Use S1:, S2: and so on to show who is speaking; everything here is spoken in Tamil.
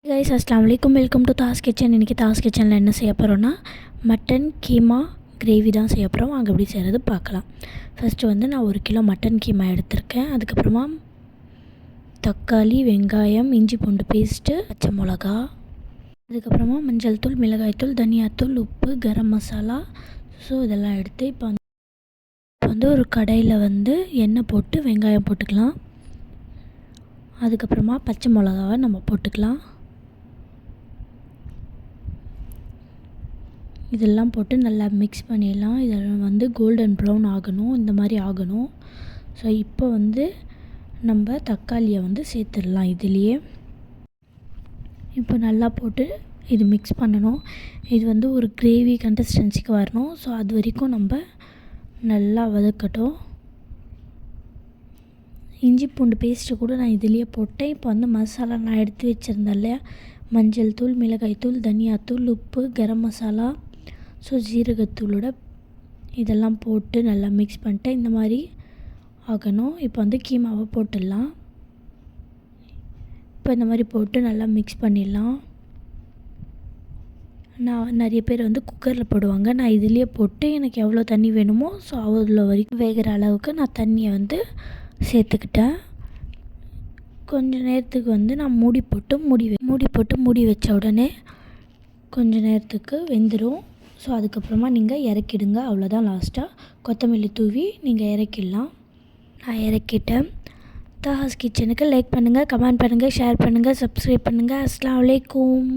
S1: கைஸ் அஸ்ஸலாமு அலைக்கும், வெல்கம் டு தாஸ் கிச்சன். இன்றைக்கி தாஸ் கிச்சனில் என்ன செய்ய போகிறோன்னா மட்டன் கீமா கிரேவி தான் செய்ய போகிறோம். வாங்க எப்படி செய்கிறது பார்க்கலாம். ஃபஸ்ட்டு நான் 1 கிலோ மட்டன் கீமா எடுத்திருக்கேன். அதுக்கப்புறமா தக்காளி, வெங்காயம், இஞ்சி பூண்டு பேஸ்ட்டு, பச்சை மிளகா, அதுக்கப்புறமா மஞ்சள் தூள், மிளகாய்த்தூள், தனியாத்தூள், உப்பு, கரம் மசாலா. ஸோ இதெல்லாம் எடுத்து இப்போ ஒரு கடாயில் எண்ணெய் போட்டு வெங்காயம் போட்டுக்கலாம். அதுக்கப்புறமா பச்சை மிளகாவை நம்ம போட்டுக்கலாம். இதெல்லாம் போட்டு நல்லா மிக்ஸ் பண்ணிடலாம். இதில் கோல்டன் ப்ரௌன் ஆகணும், இந்த மாதிரி ஆகணும். ஸோ இப்போ நம்ம தக்காளியை சேர்த்துடலாம் இதுலேயே. இப்போ நல்லா போட்டு இது மிக்ஸ் பண்ணணும். இது ஒரு கிரேவி கன்சிஸ்டன்சிக்கு வரணும். ஸோ அது வரைக்கும் நம்ம நல்லா வதக்கட்டும். இஞ்சி பூண்டு பேஸ்ட்டு கூட நான் இதுலேயே போட்டேன். இப்போ மசாலா நான் எடுத்து வச்சுருந்தேன் இல்லையா, மஞ்சள் தூள், மிளகாய்த்தூள், தனியாத்தூள், உப்பு, கரம் மசாலா, ஸோ ஜீரகத்தூளோட இதெல்லாம் போட்டு நல்லா மிக்ஸ் பண்ணிட்டேன். இந்த மாதிரி ஆகணும். இப்போ கீமாவை போட்டுடலாம். இப்போ இந்த மாதிரி போட்டு நல்லா மிக்ஸ் பண்ணிடலாம். நான் நிறைய பேர் குக்கரில் போடுவாங்க. நான் இதுலேயே போட்டு எனக்கு எவ்வளோ தண்ணி வேணுமோ ஸோ அவ்வளோ வரைக்கும் வேகிற அளவுக்கு நான் தண்ணியை சேர்த்துக்கிட்டேன். கொஞ்சம் நேரத்துக்கு நான் மூடி போட்டு மூடி வச்ச உடனே கொஞ்சம் நேரத்துக்கு வெந்துடும். ஸோ அதுக்கப்புறமா நீங்கள் இறக்கிடுங்க. அவ்வளோதான். லாஸ்ட்டாக கொத்தமல்லி தூவி நீங்கள் இறக்கிடலாம். நான் இறக்கிட்டேன். தாஸ் கிச்சனுக்கு லைக் பண்ணுங்கள், கமெண்ட் பண்ணுங்கள், ஷேர் பண்ணுங்கள், சப்ஸ்கிரைப் பண்ணுங்கள். அஸ்ஸலாமு அலைக்கும்.